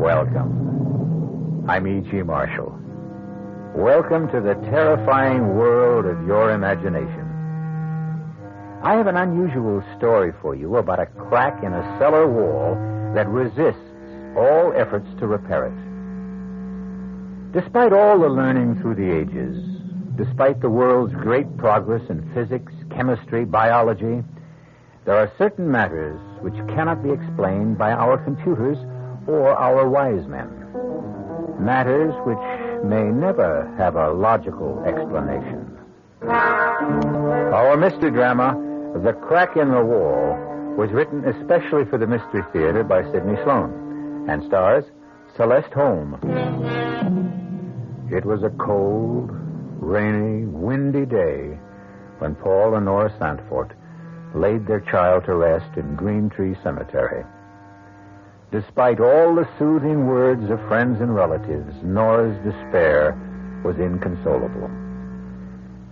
Welcome. I'm E.G. Marshall. Welcome to the terrifying world of your imagination. I have an unusual story for you about a crack in a cellar wall that resists all efforts to repair it. Despite all the learning through the ages, despite the world's great progress in physics, chemistry, biology, there are certain matters which cannot be explained by our computers or our wise men. Matters which may never have a logical explanation. Our mystery drama, The Crack in the Wall, was written especially for the Mystery Theater by Sidney Sloan and stars Celeste Holm. It was a cold, rainy, windy day when Paul and Nora Sandfort laid their child to rest in Green Tree Cemetery. Despite all the soothing words of friends and relatives, Nora's despair was inconsolable.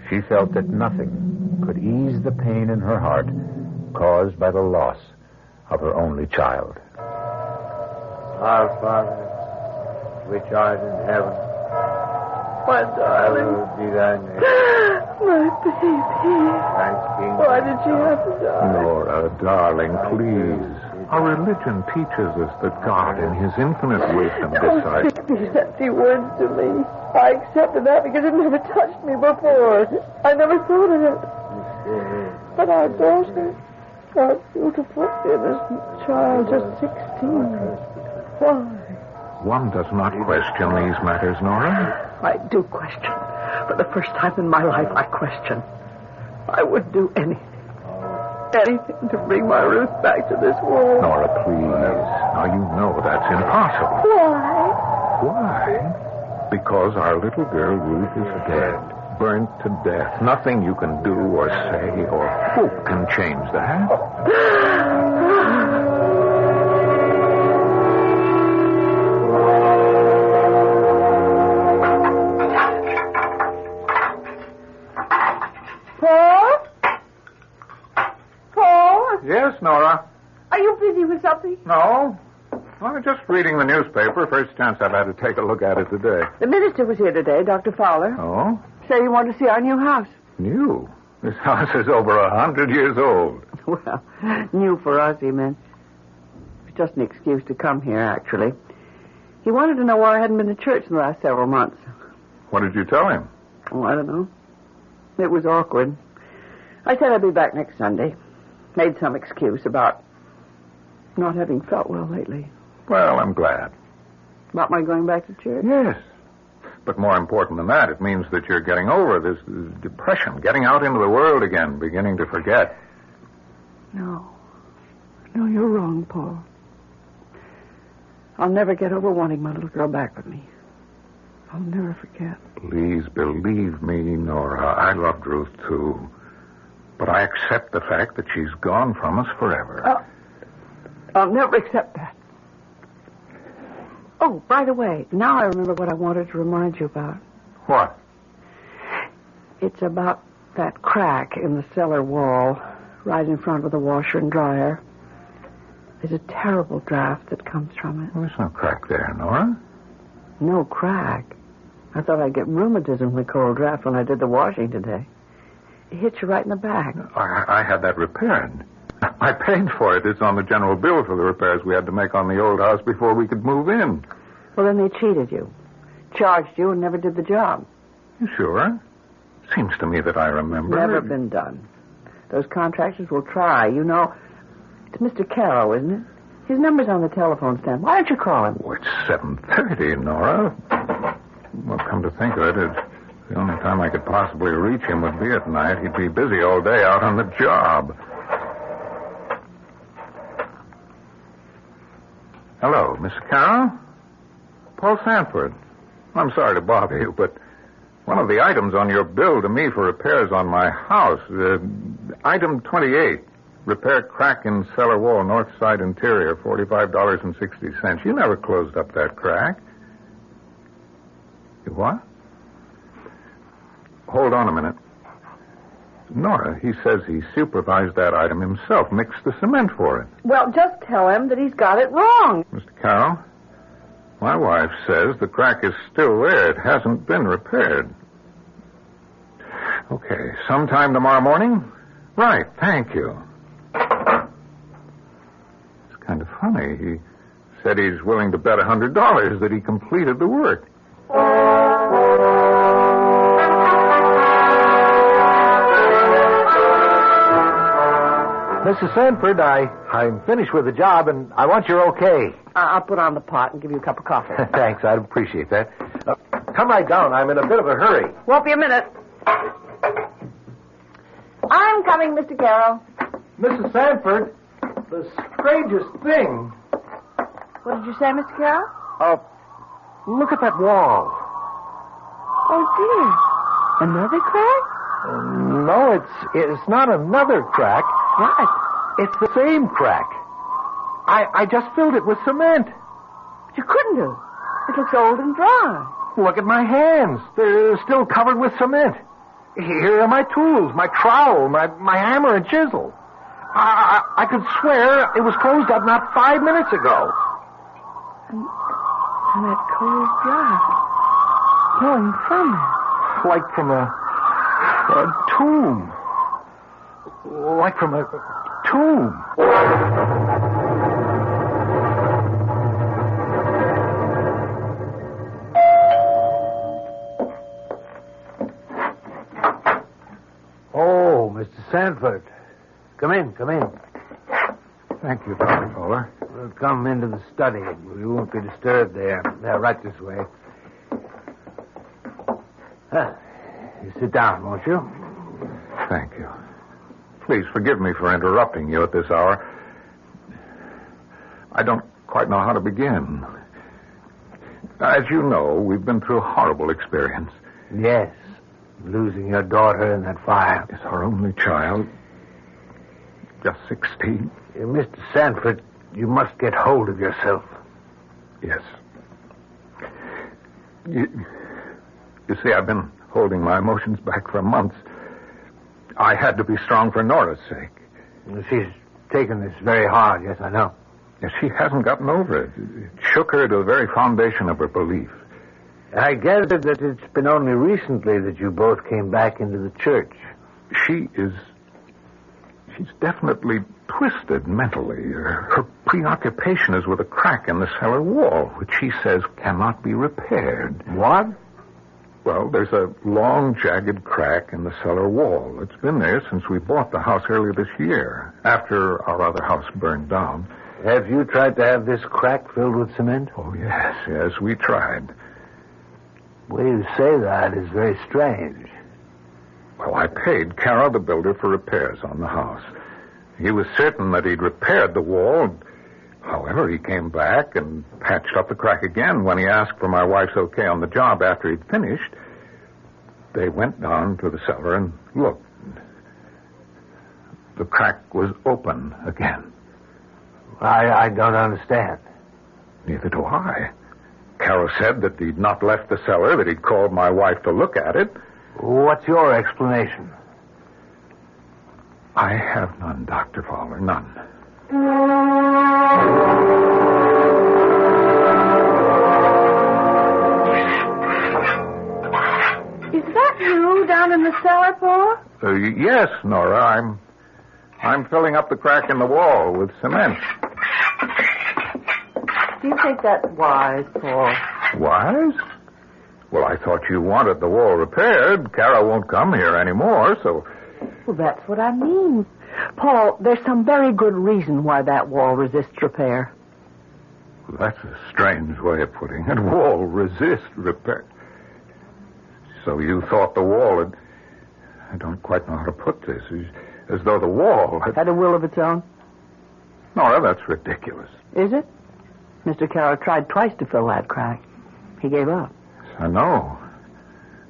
She felt that nothing could ease the pain in her heart caused by the loss of her only child. Our Father, which art in heaven, My darling. hallowed be thy name. My baby. Thy kingdom Why did you have to die? Nora, darling, please. Our religion teaches us that God, in his infinite wisdom, Don't decides... speak these empty words to me. I accepted that because it never touched me before. I never thought of it. But our daughter, our beautiful, innocent child, just 16. Why? One does not question these matters, Nora. I do question. For the first time in my life, I question. I would do anything. Anything to bring my Ruth back to this world. Nora, please. Now, you know that's impossible. Why? Why? Because our little girl, Ruth, is dead. Burnt to death. Nothing you can do or say or hope can change that. Yes, Nora. Are you busy with something? No. I'm just reading the newspaper. First chance I've had to take a look at it today. The minister was here today, Dr. Fowler. Oh? Said he wanted to see our new house. New? This house is over 100 years old. Well, new for us, he meant. It was just an excuse to come here, actually. He wanted to know why I hadn't been to church in the last several months. What did you tell him? Oh, I don't know. It was awkward. I said I'd be back next Sunday. Made some excuse about not having felt well lately. Well, I'm glad. About my going back to church? Yes. But more important than that, it means that you're getting over this depression, getting out into the world again, beginning to forget. No. No, you're wrong, Paul. I'll never get over wanting my little girl back with me. I'll never forget. Please believe me, Nora. I loved Ruth, too. But I accept the fact that she's gone from us forever. I'll never accept that. Oh, by the way, now I remember what I wanted to remind you about. What? It's about that crack in the cellar wall right in front of the washer and dryer. There's a terrible draft that comes from it. Well, there's no crack there, Nora. No crack? I thought I'd get rheumatism with cold draft when I did the washing today. It hit you right in the back. I had that repaired. I paid for it. It's on the general bill for the repairs we had to make on the old house before we could move in. Well, then they cheated you. Charged you and never did the job. You sure? Seems to me that I remember. Never been done. Those contractors will try. You know, it's Mr. Carroll, isn't it? His number's on the telephone stand. Why don't you call him? Oh, it's 7:30, Nora. Well, come to think of it, the only time I could possibly reach him would be at night. He'd be busy all day out on the job. Hello, Miss Carroll? Paul Sanford. I'm sorry to bother you, but one of the items on your bill to me for repairs on my house, item 28, repair crack in cellar wall, north side interior, $45.60. You never closed up that crack. You what? Hold on a minute. Nora, he says he supervised that item himself, mixed the cement for it. Well, just tell him that he's got it wrong. Mr. Carroll, My wife says the crack is still there. It hasn't been repaired. Okay, sometime tomorrow morning? Right, thank you. It's kind of funny. He said he's willing to bet $100 that he completed the work. Mrs. Sanford, I'm finished with the job, and I want your okay. I'll put on the pot and give you a cup of coffee. Thanks, I'd appreciate that. Come right down. I'm in a bit of a hurry. Won't be a minute. I'm coming, Mr. Carroll. Mrs. Sanford, the strangest thing. What did you say, Mr. Carroll? Look at that wall. Oh, dear. Another crack? No, it's not another crack. What? It's the same crack. I just filled it with cement. You couldn't have. It looks old and dry. Look at my hands. They're still covered with cement. Here are my tools, my trowel, my hammer and chisel. I could swear it was closed up not 5 minutes ago. And that cold blood flowing from it. Like from a tomb. Like from a tomb. Oh, Mr. Sanford. Come in. Thank you, Dr. Fowler. Well, come into the study. We won't be disturbed there. Right this way. You sit down, won't you? Thank you. Please forgive me for interrupting you at this hour. I don't quite know how to begin. As you know, we've been through a horrible experience. Yes. Losing your daughter in that fire. It's our only child. Just 16. Mr. Sanford, you must get hold of yourself. Yes. You see, I've been holding my emotions back for months. I had to be strong for Nora's sake. She's taken this very hard, yes, I know. Yes, she hasn't gotten over it. It shook her to the very foundation of her belief. I gather that it's been only recently that you both came back into the church. She's definitely twisted mentally. Her preoccupation is with a crack in the cellar wall, which she says cannot be repaired. What? Well, there's a long, jagged crack in the cellar wall. It's been there since we bought the house earlier this year, after our other house burned down. Have you tried to have this crack filled with cement? Oh, yes, we tried. The way you say that is very strange. Well, I paid Carroll, the builder, for repairs on the house. He was certain that he'd repaired the wall. However, he came back and patched up the crack again when he asked for my wife's okay on the job after he'd finished. They went down to the cellar and looked. The crack was open again. I don't understand. Neither do I. Carroll said that he'd not left the cellar, that he'd called my wife to look at it. What's your explanation? I have none, Dr. Fowler, none. Is that you down in the cellar, Paul? Yes, Nora. I'm filling up the crack in the wall with cement. Do you think that's wise, Paul? Wise? Well, I thought you wanted the wall repaired. Carol won't come here anymore, so... Well, that's what I mean. Paul, there's some very good reason why that wall resists repair. Well, that's a strange way of putting it. Wall resist repair. So you thought the wall had... I don't quite know how to put this. As though the wall had a will of its own? Nora, that's ridiculous. Is it? Mr. Carroll tried twice to fill that crack. He gave up. I know.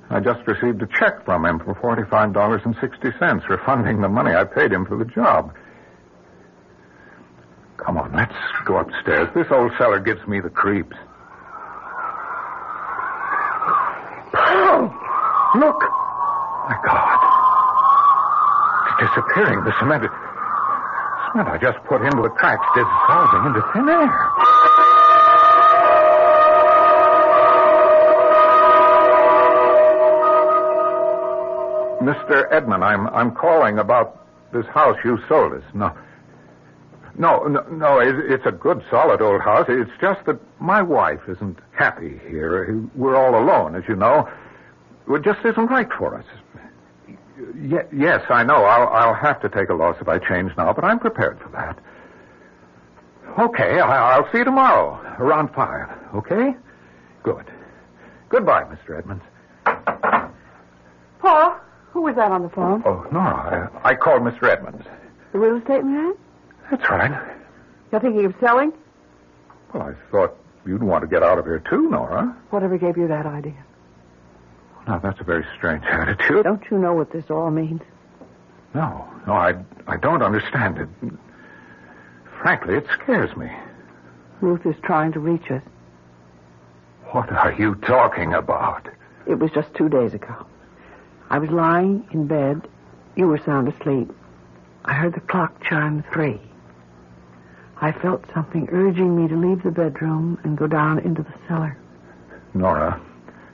I just received a check from him for $45.60, refunding the money I paid him for the job. Come on, let's go upstairs. This old cellar gives me the creeps. Paul! Look! My God. It's disappearing. The cement I just put into the cracks dissolving into thin air. Mr. Edmund. I'm calling about this house you sold us. No, it's a good, solid old house. It's just that my wife isn't happy here. We're all alone, as you know. It just isn't right for us. Yes, I know. I'll have to take a loss if I change now, but I'm prepared for that. Okay, I'll see you tomorrow, around 5. Okay? Good. Goodbye, Mr. Edmonds. Paul, who was that on the phone? Oh, Nora, I called Mr. Edmonds. The real estate man? That's right. You're thinking of selling? Well, I thought you'd want to get out of here, too, Nora. Whatever gave you that idea? Now, that's a very strange attitude. Don't you know what this all means? No, I don't understand it. Frankly, it scares me. Ruth is trying to reach us. What are you talking about? It was just 2 days ago. I was lying in bed. You were sound asleep. I heard the clock chime 3. I felt something urging me to leave the bedroom and go down into the cellar. Nora,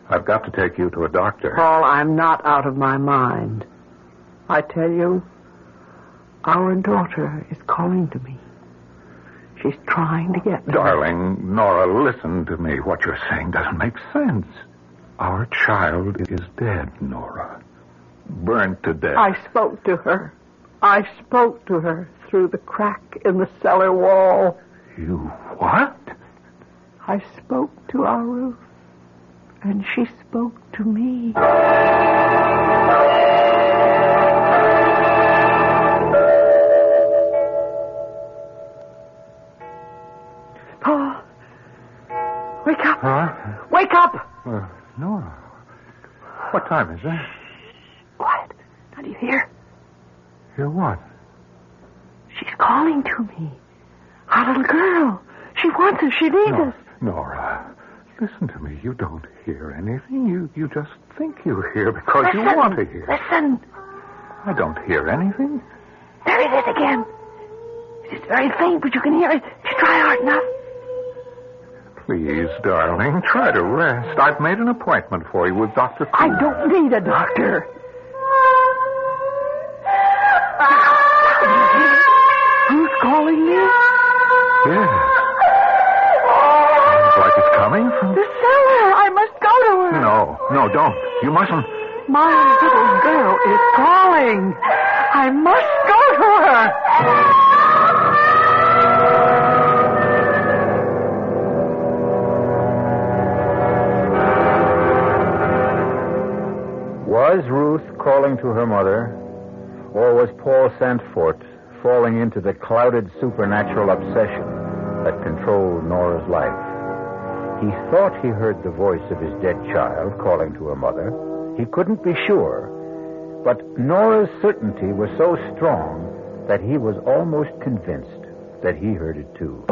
I've got to take you to a doctor. Paul, I'm not out of my mind. I tell you, our daughter is calling to me. She's trying to get me. Darling, Nora, listen to me. What you're saying doesn't make sense. Our child is dead, Nora. Burned to death. I spoke to her. I spoke to her through the crack in the cellar wall. You what? I spoke to our Ruth, and she spoke to me. Paul, wake up. Huh? Wake up. Nora, what time is it? Quiet. Now, do you hear? Hear what? She's calling to me. Our little girl. She wants us. She needs us. Nora, listen to me. You don't hear anything. You just think you hear because Listen. you want to hear. Listen. I don't hear anything. There it is again. It's very faint, but you can hear it. If you try hard enough. Please, darling, try to rest. I've made an appointment for you with Dr. I Coon. don't need a doctor. Who's calling me? Yes. Sounds like it's coming from... The cellar. I must go to her. No, don't. You mustn't. My little girl is calling. I must go to her. Was Ruth calling to her mother, or was Paul Santfort falling into the clouded supernatural obsession that controlled Nora's life? He thought he heard the voice of his dead child calling to her mother. He couldn't be sure, but Nora's certainty was so strong that he was almost convinced that he heard it too.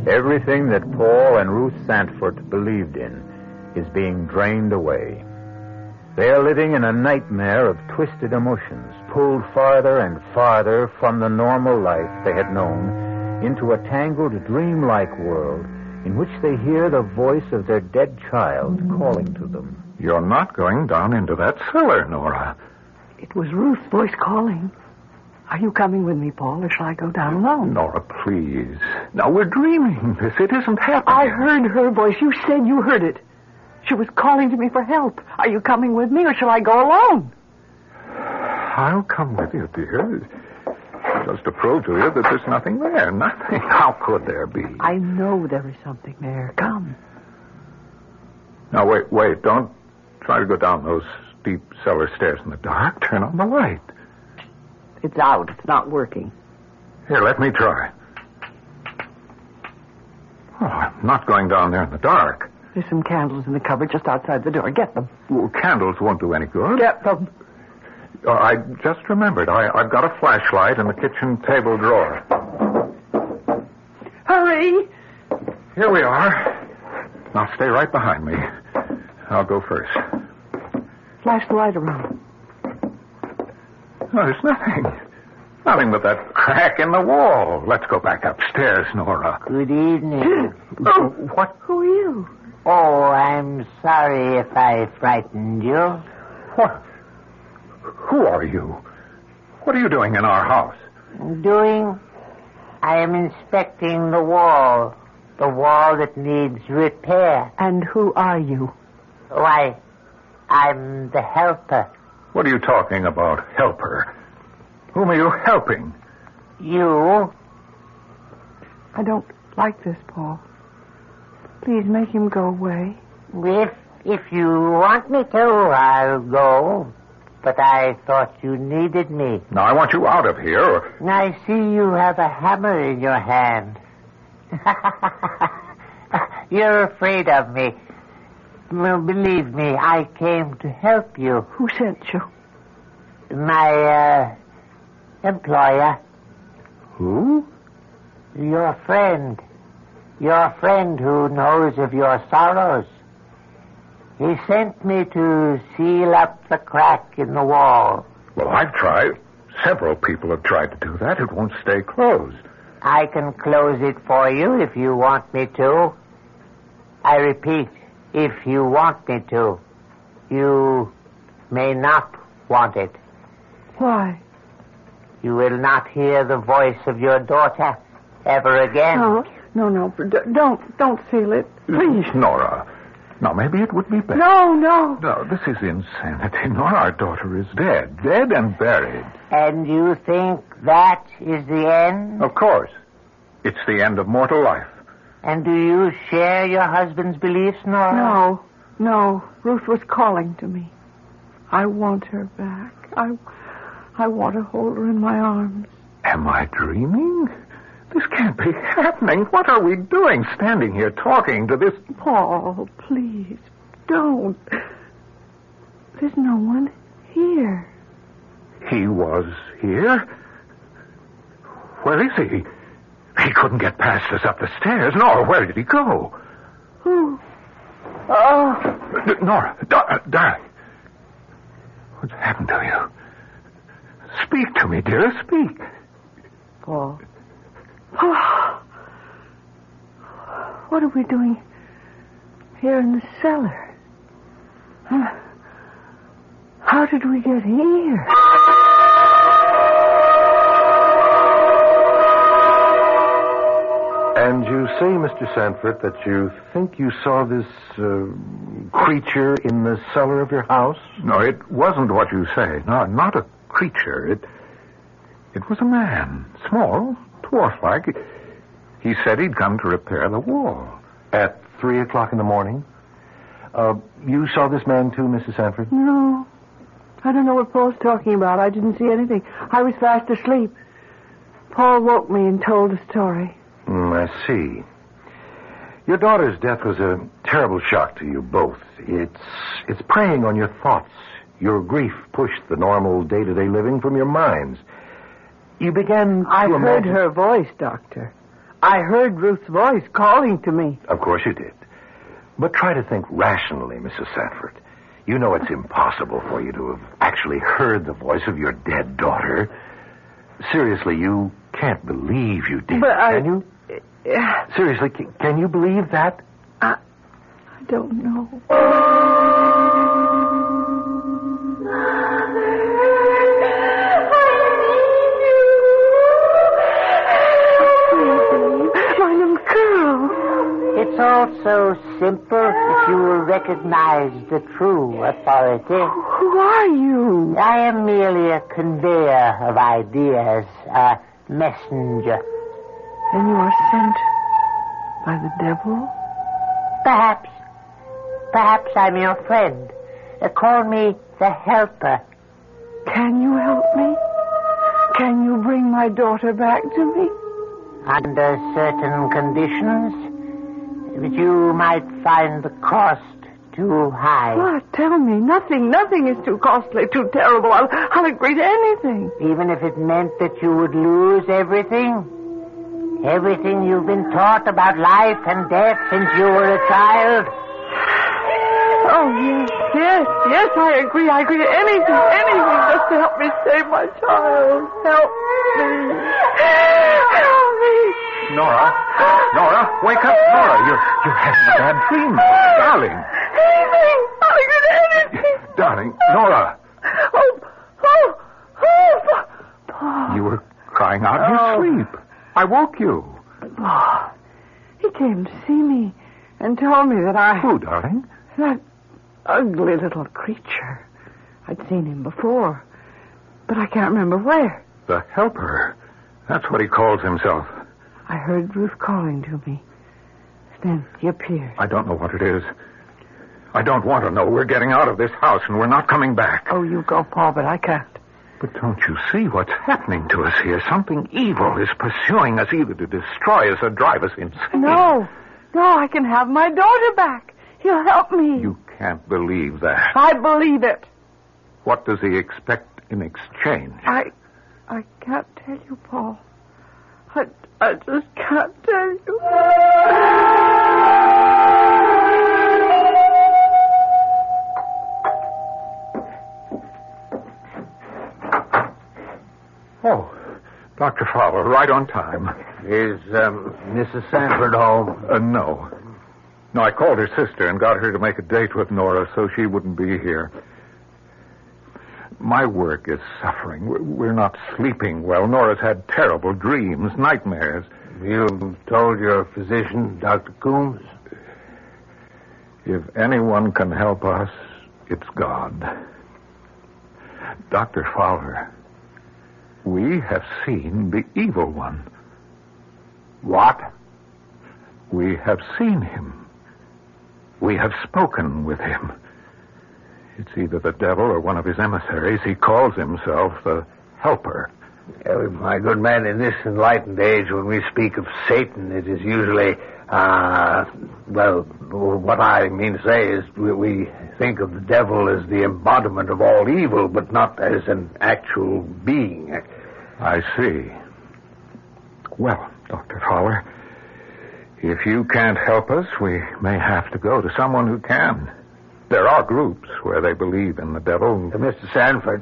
Everything that Paul and Ruth Santfort believed in is being drained away. They are living in a nightmare of twisted emotions, pulled farther and farther from the normal life they had known into a tangled, dreamlike world in which they hear the voice of their dead child calling to them. You're not going down into that cellar, Nora. It was Ruth's voice calling. Are you coming with me, Paul, or shall I go down alone? Nora, please. Now, we're dreaming this. It isn't happening. I heard her voice. You said you heard it. She was calling to me for help. Are you coming with me, or shall I go alone? I'll come with you, dear. Just to prove to you that there's nothing there. Nothing. How could there be? I know there is something there. Come. Now, wait. Don't try to go down those steep cellar stairs in the dark. Turn on the light. It's out. It's not working. Here, let me try. Oh, I'm not going down there in the dark. There's some candles in the cupboard just outside the door. Get them. Well, candles won't do any good. Get them. I just remembered. I've got a flashlight in the kitchen table drawer. Hurry. Here we are. Now stay right behind me. I'll go first. Flash the light around. No, there's nothing. Nothing but that crack in the wall. Let's go back upstairs, Nora. Good evening. What? Who are you? Oh, I'm sorry if I frightened you. What? Who are you? What are you doing in our house? I am inspecting the wall that needs repair. And who are you? Why, I'm the helper. What are you talking about, helper? Whom are you helping? You? I don't like this, Paul. Please make him go away. If you want me to, I'll go. But I thought you needed me. Now, I want you out of here. I see you have a hammer in your hand. You're afraid of me. Well, believe me, I came to help you. Who sent you? My, employer. Who? Your friend. Your friend who knows of your sorrows. He sent me to seal up the crack in the wall. Well, I've tried. Several people have tried to do that. It won't stay closed. I can close it for you if you want me to. I repeat, if you want me to. You may not want it. Why? You will not hear the voice of your daughter ever again. No. Don't seal it. Please. Nora. Now, maybe it would be better. No. No, this is insanity. Nora, our daughter is dead. Dead and buried. And you think that is the end? Of course. It's the end of mortal life. And do you share your husband's beliefs, Nora? No. Ruth was calling to me. I want her back. I want to hold her in my arms. Am I dreaming? This can't be happening. What are we doing standing here talking to this... Paul, please, don't. There's no one here. He was here? Where is he? He couldn't get past us up the stairs. Nora, where did he go? Who? Oh. Nora, darling. What's happened to you? Speak to me, dear. Speak. Paul. What are we doing here in the cellar? How did we get here? And you say, Mr. Sanford, that you think you saw this creature in the cellar of your house? No, it wasn't what you say. No, not a creature. It was a man. Small, dwarf-like. He said he'd come to repair the wall. At 3 o'clock in the morning? You saw this man too, Mrs. Sanford? No. I don't know what Paul's talking about. I didn't see anything. I was fast asleep. Paul woke me and told the story. I see. Your daughter's death was a terrible shock to you both. It's preying on your thoughts. Your grief pushed the normal day-to-day living from your minds. You began to I heard imagine... her voice, Doctor. I heard Ruth's voice calling to me. Of course you did. But try to think rationally, Mrs. Sanford. You know it's impossible for you to have actually heard the voice of your dead daughter. Seriously, you can't believe you did, can you? Seriously, can you believe that? I don't know. It's all so simple if you will recognize the true authority. Who are you? I am merely a conveyor of ideas, a messenger. Then you are sent by the devil? Perhaps. Perhaps I'm your friend. Call me the helper. Can you help me? Can you bring my daughter back to me? Under certain conditions. But you might find the cost too high. What? Tell me. Nothing is too costly, too terrible. I'll agree to anything. Even if it meant that you would lose everything? Everything you've been taught about life and death since you were a child? Oh, Yes, I agree. Anything just to help me save my child. Help me. Help me. Nora, wake up, Nora. You're having a bad dream, darling. Anything. Darling, Nora. Oh, Paul. You were crying out in your sleep. I woke you. Oh, he came to see me and told me that Who, darling? That ugly little creature. I'd seen him before, but I can't remember where. The helper. That's what he calls himself. I heard Ruth calling to me. Then he appeared. I don't know what it is. I don't want to know. We're getting out of this house and we're not coming back. Oh, you go, Paul, but I can't. But don't you see what's happening to us here? Something evil is pursuing us, either to destroy us or drive us insane. No, I can have my daughter back. He'll help me. You can't believe that. I believe it. What does he expect in exchange? I can't tell you, Paul. I just can't tell you. Oh, Dr. Fowler, right on time. Is Mrs. Sanford home? No. No, I called her sister and got her to make a date with Nora so she wouldn't be here. My work is suffering. We're not sleeping well. Nora's had terrible dreams, nightmares. You told your physician, Dr. Coombs? If anyone can help us, it's God. Dr. Fowler, we have seen the evil one. What? We have seen him. We have spoken with him. It's either the devil or one of his emissaries. He calls himself the Helper. My good man, in this enlightened age, when we speak of Satan, it is usually, what I mean to say is we think of the devil as the embodiment of all evil, but not as an actual being. I see. Well, Dr. Fowler, if you can't help us, we may have to go to someone who can. There are groups where they believe in the devil. Mr. Sanford,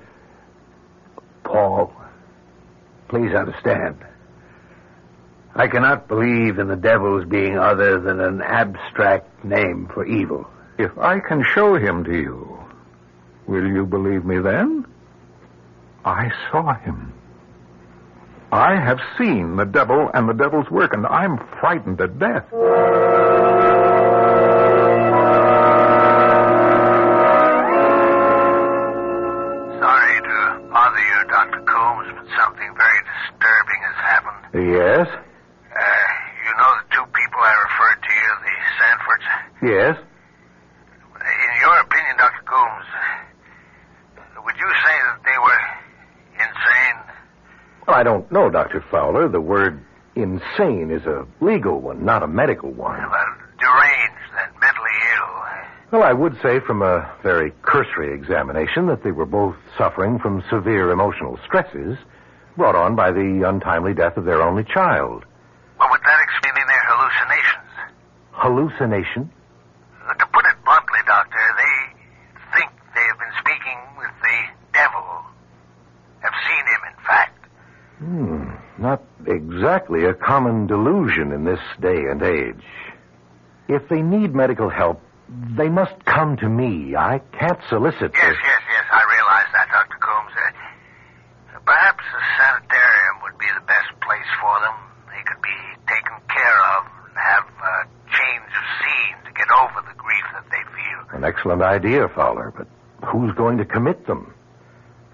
Paul, please understand. I cannot believe in the devil as being other than an abstract name for evil. If I can show him to you, will you believe me then? I saw him. I have seen the devil and the devil's work, and I'm frightened to death. Sorry to bother you, Dr. Coombs, but something very disturbing has happened. Yes? You know the two people I referred to you, the Sanfords? Yes? In your opinion, Dr. Coombs, would you say that they were insane? Well, I don't know, Dr. Fowler. The word insane is a legal one, not a medical one. Well, deranged and mentally ill. Well, I would say from a very cursory examination that they were both suffering from severe emotional stresses brought on by the untimely death of their only child. Well, would that explain their hallucinations? Hallucination? To put it bluntly, Doctor, they think they have been speaking with the devil. Have seen him, in fact. Not exactly a common delusion in this day and age. If they need medical help, they must come to me. I can't solicit... Yes, I realize that, Dr. Coombs. Perhaps a sanitarium would be the best place for them. They could be taken care of and have a change of scene to get over the grief that they feel. An excellent idea, Fowler, but who's going to commit them?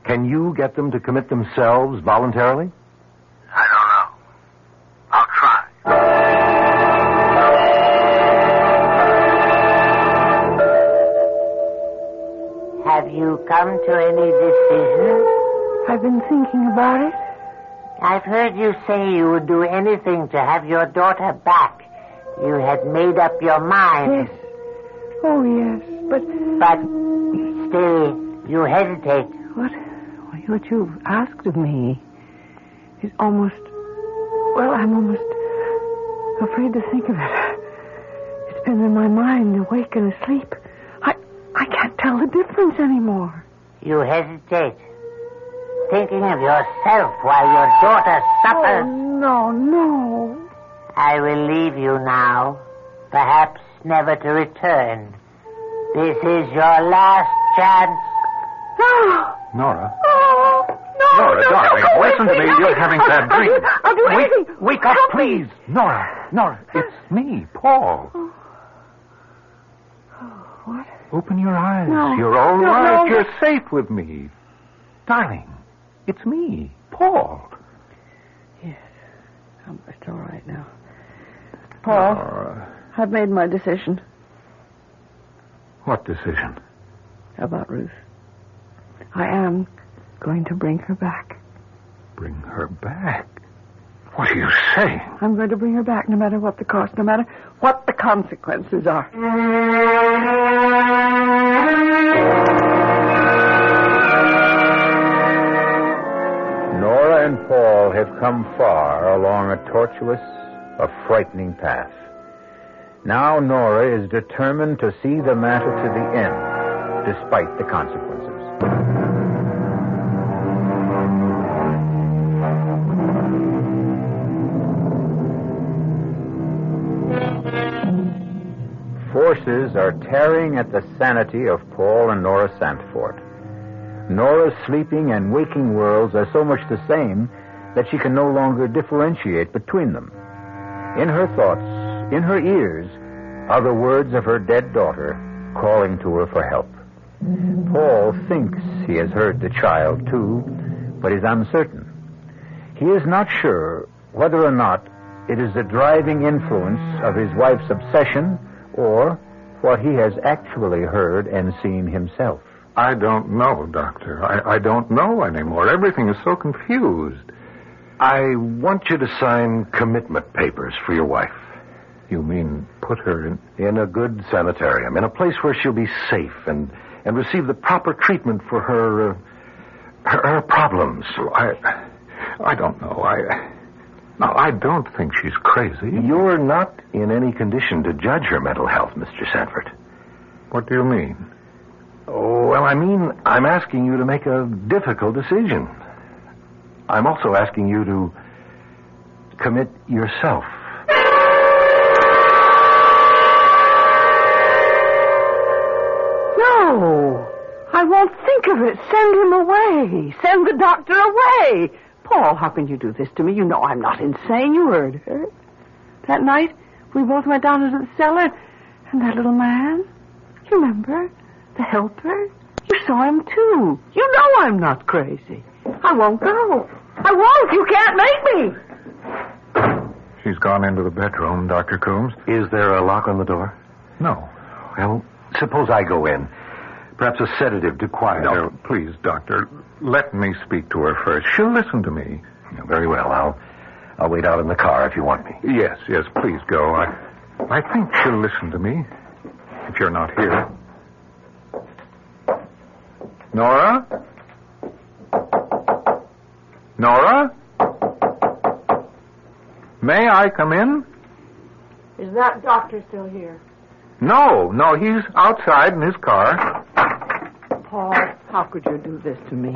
Can you get them to commit themselves voluntarily? I don't know. I'll try. Have you come to any decision? I've been thinking about it. I've heard you say you would do anything to have your daughter back. You had made up your mind. Yes. Oh, yes. But still, you hesitate. What you've asked of me is almost... Well, I'm almost afraid to think of it. It's been in my mind, awake and asleep. I can't tell the difference anymore. You hesitate. Thinking of yourself while your daughter suffers. Oh, no. I will leave you now, perhaps never to return. This is your last chance. No. Nora. Oh, no. Nora, no, darling, no, listen to me. You're having bad dreams. I'll do anything. Wake up, Help please. me. Nora, it's me, Paul. What? Open your eyes. No. You're all No, right. no. You're safe with me. Darling, it's me, Paul. Yes. It's all right now. Paul, Nora. I've made my decision What decision? about Ruth. I am going to bring her back. Bring her back? What are you saying? I'm going to bring her back no matter what the cost, no matter what the consequences are. Nora and Paul have come far along a tortuous, a frightening path. Now Nora is determined to see the matter to the end, despite the consequences. Forces are tearing at the sanity of Paul and Nora Santfort. Nora's sleeping and waking worlds are so much the same that she can no longer differentiate between them. In her thoughts, in her ears, are the words of her dead daughter calling to her for help. Paul thinks he has heard the child, too, but is uncertain. He is not sure whether or not it is the driving influence of his wife's obsession or what he has actually heard and seen himself. I don't know, Doctor. I don't know anymore. Everything is so confused. I want you to sign commitment papers for your wife. You mean put her in... In a good sanitarium, in a place where she'll be safe and receive the proper treatment for her problems. I don't know. I don't think she's crazy. You're not in any condition to judge her mental health, Mr. Sanford. What do you mean? Oh, well, I'm asking you to make a difficult decision. I'm also asking you to commit yourself. No, I won't think of it. Send him away. Send the doctor away. Paul, how can you do this to me? You know I'm not insane. You heard her. That night, we both went down into the cellar, and that little man, you remember? The helper? You saw him, too. You know I'm not crazy. I won't go. I won't. You can't make me. She's gone into the bedroom, Dr. Coombs. Is there a lock on the door? No. Well, suppose I go in. Perhaps a sedative to quiet her. No, please, Doctor, let me speak to her first. She'll listen to me. Very well. I'll wait out in the car if you want me. Yes, please go. I think she'll listen to me, if you're not here. Nora? Nora? May I come in? Is that doctor still here? No, he's outside in his car. Paul, how could you do this to me?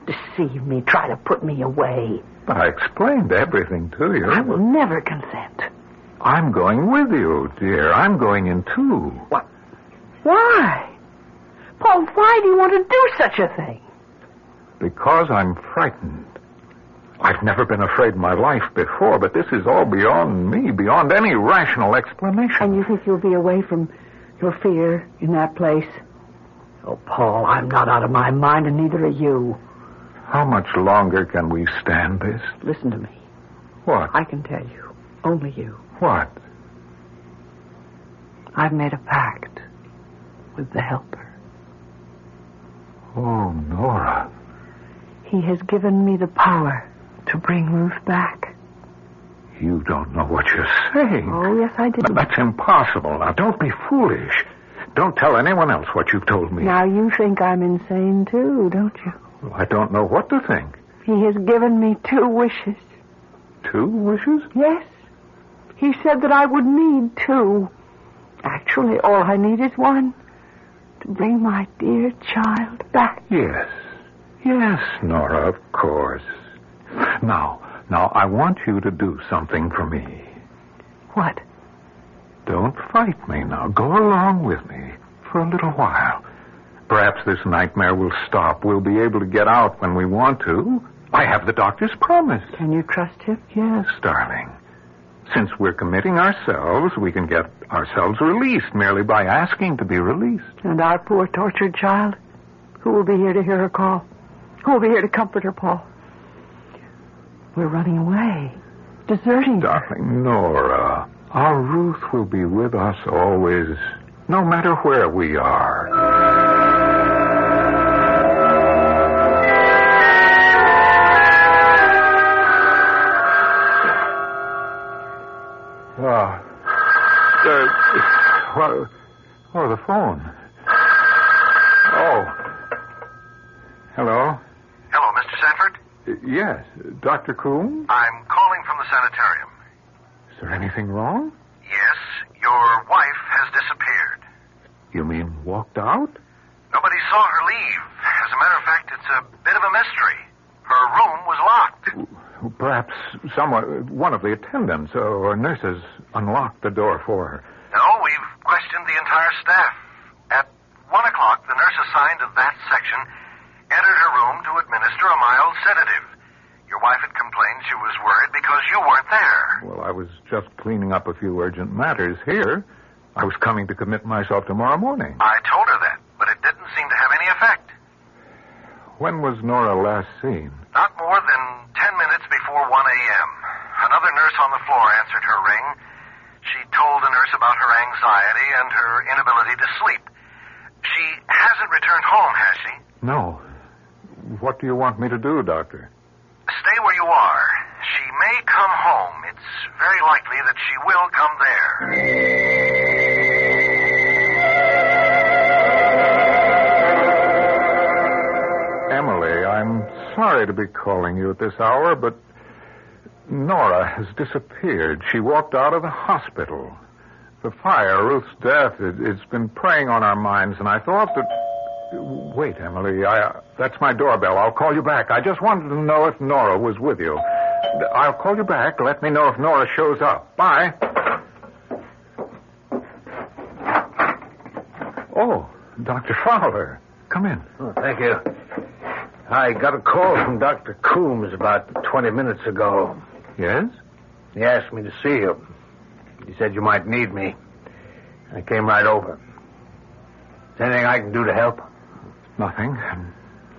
Deceive me, try to put me away. But I explained everything to you. I will never consent. I'm going with you, dear. I'm going in, too. What? Why? Paul, why do you want to do such a thing? Because I'm frightened. I've never been afraid in my life before, but this is all beyond me, beyond any rational explanation. And you think you'll be away from your fear in that place? Oh, Paul, I'm not out of my mind, and neither are you. How much longer can we stand this? Listen to me. What? I can tell you. Only you. What? I've made a pact with the helper. Oh, Nora. He has given me the power to bring Ruth back. You don't know what you're saying. Oh, yes, I did. That's impossible. Now, don't be foolish. Don't tell anyone else what you've told me. Now, you think I'm insane, too, don't you? Well, I don't know what to think. He has given me 2 wishes. 2 wishes? Yes. He said that I would need 2. Actually, all I need is 1. to bring my dear child back. Yes. Yes, Nora, of course. Now, I want you to do something for me. What? Don't fight me now. Go along with me for a little while. Perhaps this nightmare will stop. We'll be able to get out when we want to. I have the doctor's promise. Can you trust him? Yes, darling. Since we're committing ourselves, we can get ourselves released merely by asking to be released. And our poor tortured child? Who will be here to hear her call? Who will be here to comfort her, Paul? We're running away. Deserting her. Darling Nora, our Ruth will be with us always, no matter where we are. The phone. Oh. Hello? Hello, Mr. Sanford? Yes, Dr. Coombs? I'm calling from the sanitarium. Is there anything wrong? Yes, your wife has disappeared. You mean walked out? Nobody saw her leave. As a matter of fact, it's a bit of a mystery. Her room was locked. Perhaps one of the attendants or nurses unlocked the door for her. No, we've questioned the entire staff. At 1 o'clock, the nurse assigned to that section entered her room to administer a mild sedative. Your wife had complained she was worried because you weren't there. Well, I was just cleaning up a few urgent matters here. I was coming to commit myself tomorrow morning. I told her that, but it didn't seem to have any effect. When was Nora last seen? Not more than 10 minutes before 1 a.m. Another nurse on the floor answered her ring. She told the nurse about her anxiety and her inability to sleep. She hasn't returned home, has she? No. What do you want me to do, Doctor? Stay where you are. She may come home. It's very likely that she will come there. Emily, I'm sorry to be calling you at this hour, but Nora has disappeared. She walked out of the hospital. The fire, Ruth's death, it's been preying on our minds, and I thought that... Wait, Emily, that's my doorbell. I'll call you back. I just wanted to know if Nora was with you. I'll call you back. Let me know if Nora shows up. Bye. Oh, Dr. Fowler. Come in. Oh, thank you. I got a call from Dr. Coombs about 20 minutes ago. Yes? He asked me to see you. He said you might need me. I came right over. Is there anything I can do to help? Nothing.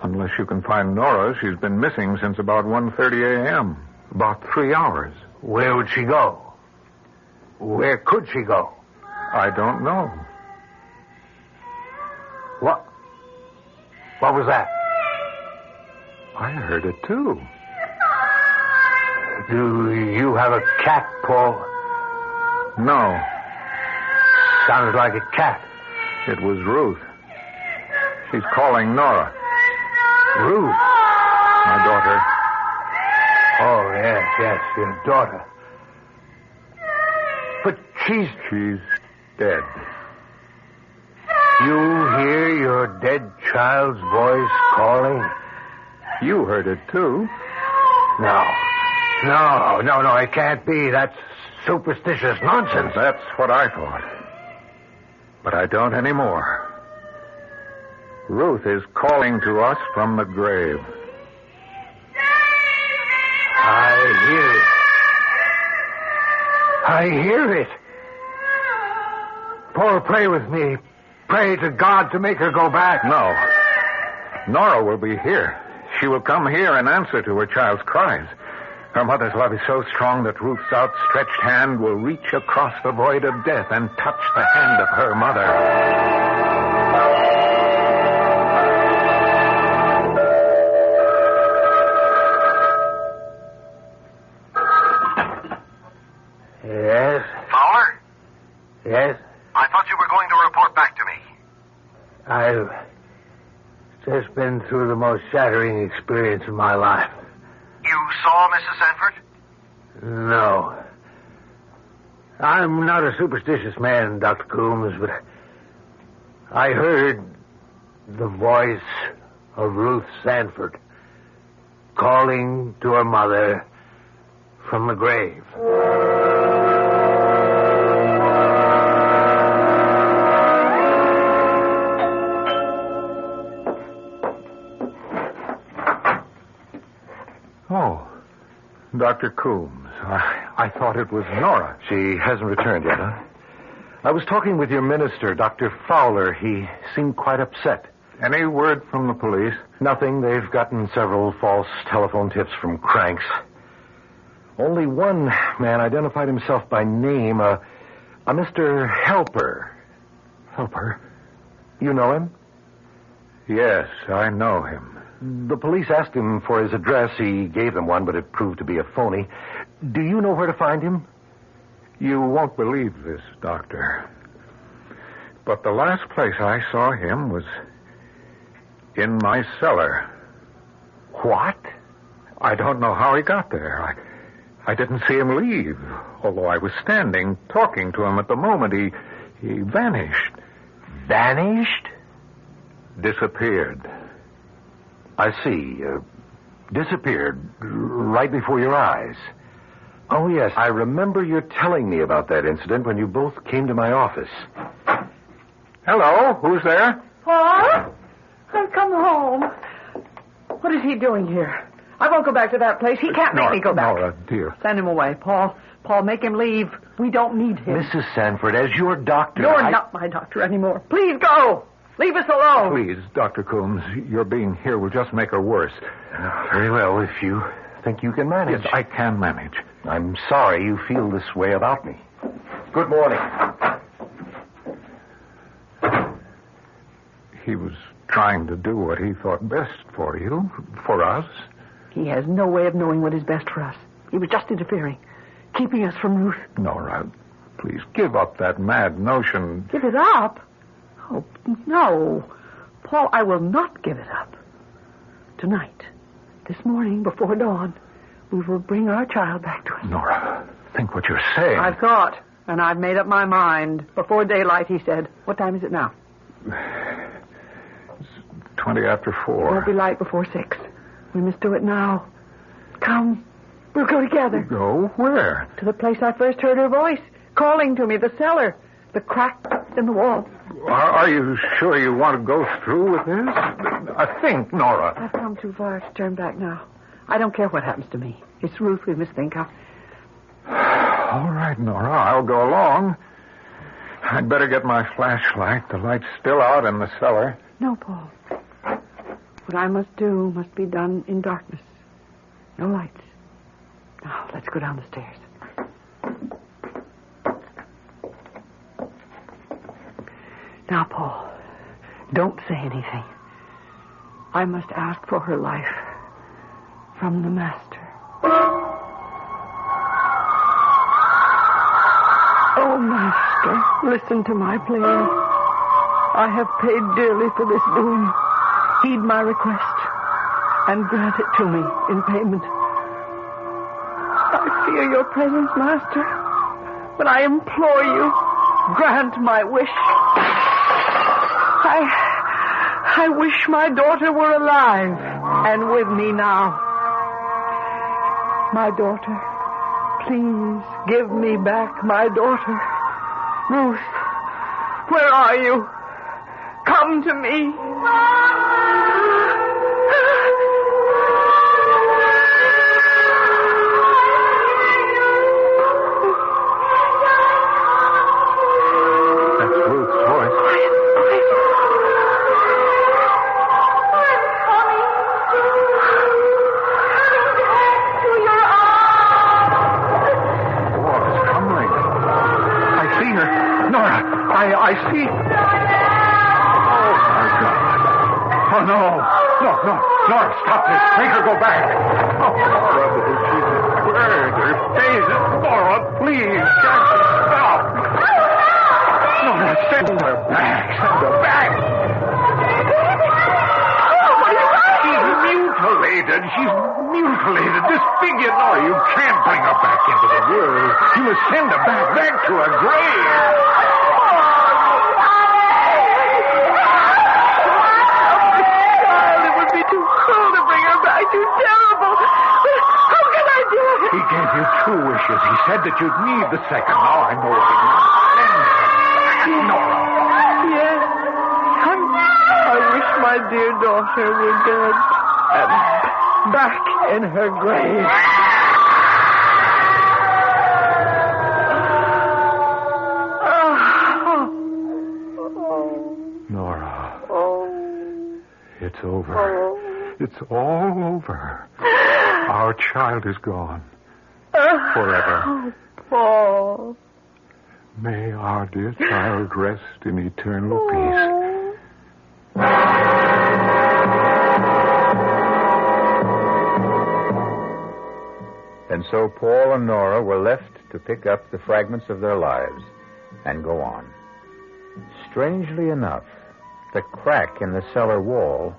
Unless you can find Nora. She's been missing since about 1:30 a.m. About 3 hours. Where would she go? Where could she go? I don't know. What? What was that? I heard it, too. Do you have a cat, Paul? No. Sounded like a cat. It was Ruth. She's calling Nora. Ruth? My daughter. Oh, yes, your daughter. But she's dead. You hear your dead child's voice calling? You heard it, too. No, it can't be. That's superstitious nonsense. That's what I thought. But I don't anymore. Ruth is calling to us from the grave. I hear it. Paul, pray with me. Pray to God to make her go back. No. Nora will be here. She will come here and answer to her child's cries. Her mother's love is so strong that Ruth's outstretched hand will reach across the void of death and touch the hand of her mother. Yes? Fowler? Yes? I thought you were going to report back to me. I've just been through the most shattering experience of my life. You saw Mrs. Sanford? No. I'm not a superstitious man, Dr. Coombs, but I heard The voice of Ruth Sanford calling to her mother from the grave. Oh, Dr. Coombs. I thought it was Nora. She hasn't returned yet, huh? I was talking with your minister, Dr. Fowler. He seemed quite upset. Any word from the police? Nothing. They've gotten several false telephone tips from cranks. Only one man identified himself by name, a Mr. Helper. Helper? You know him? Yes, I know him. The police asked him for his address. He gave them one, but it proved to be a phony. Do you know where to find him? You won't believe this, Doctor. But the last place I saw him was in my cellar. What? I don't know how he got there. I didn't see him leave, although I was standing talking to him at the moment. He vanished. Vanished? Disappeared. I see. Disappeared right before your eyes. Oh, yes, I remember you telling me about that incident when you both came to my office. Hello, who's there? Paul? I've come home. What is he doing here? I won't go back to that place. He can't make me go back. Nora, dear. Send him away, Paul. Paul, make him leave. We don't need him. Mrs. Sanford, as your doctor... You're not my doctor anymore. Please go. Leave us alone. Please, Dr. Coombs, your being here will just make her worse. Very well, if you think you can manage. Yes, I can manage. I'm sorry you feel this way about me. Good morning. He was trying to do what he thought best for you, for us. He has no way of knowing what is best for us. He was just interfering, keeping us from Ruth. Nora, please give up that mad notion. Give it up? Oh, no. Paul, I will not give it up. Tonight, this morning, before dawn, we will bring our child back to us. Nora, think what you're saying. I've thought, and I've made up my mind. Before daylight, he said. What time is it now? It's 20 after 4. It won't be light before 6. We must do it now. Come. We'll go together. Go where? To the place I first heard her voice, calling to me, the cellar, the crack in the wall. Are you sure you want to go through with this? I think, Nora. I've come too far to turn back now. I don't care what happens to me. It's Ruth we must think of. All right, Nora, I'll go along. I'd better get my flashlight. The light's still out in the cellar. No, Paul. What I must do must be done in darkness. No lights. Now, let's go down the stairs. Now, Paul, don't say anything. I must ask for her life from the Master. Oh, Master, listen to my plea. I have paid dearly for this doing. Heed my request and grant it to me in payment. I fear your presence, Master, but I implore you, grant my wish. I wish my daughter were alive and with me now. My daughter, please give me back my daughter. Ruth, where are you? Come to me. That's Ruth's voice. I see. Oh, my God. Oh, no. No. Nora, stop this. Make her go back. Oh, Nora, she's a bird. Her face. Nora, please. Stop. Nora, send her back. Send her back. She's mutilated. Disfigured. Nora, you can't bring her back into the world. You must send her back to her grave. too cruel to bring her back, too terrible. How can I do it? He gave you 2 wishes. He said that you'd need the second. Now I know what he means. Nora. Yes. I wish my dear daughter were dead and back in her grave. Nora. It's over. It's all over. Our child is gone. Forever. Oh, Paul. May our dear child rest in eternal peace. And so Paul and Nora were left to pick up the fragments of their lives and go on. Strangely enough, the crack in the cellar wall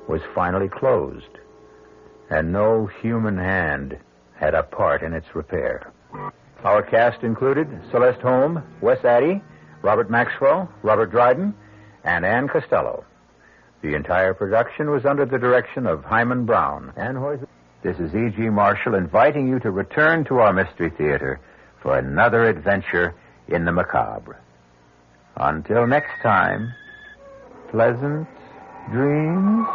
was finally closed, and no human hand had a part in its repair. Our cast included Celeste Holm, Wes Addy, Robert Maxwell, Robert Dryden, and Ann Costello. The entire production was under the direction of Hyman Brown. This is E.G. Marshall inviting you to return to our Mystery Theater for another adventure in the macabre. Until next time, pleasant dreams.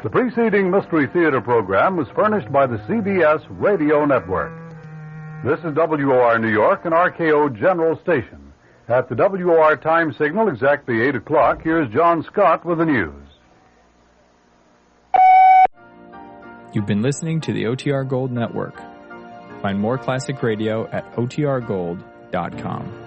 The preceding Mystery Theater program was furnished by the CBS Radio Network. This is WOR New York and RKO General Station. At the WOR time signal, exactly 8 o'clock, here's John Scott with the news. You've been listening to the OTR Gold Network. Find more classic radio at otrgold.com.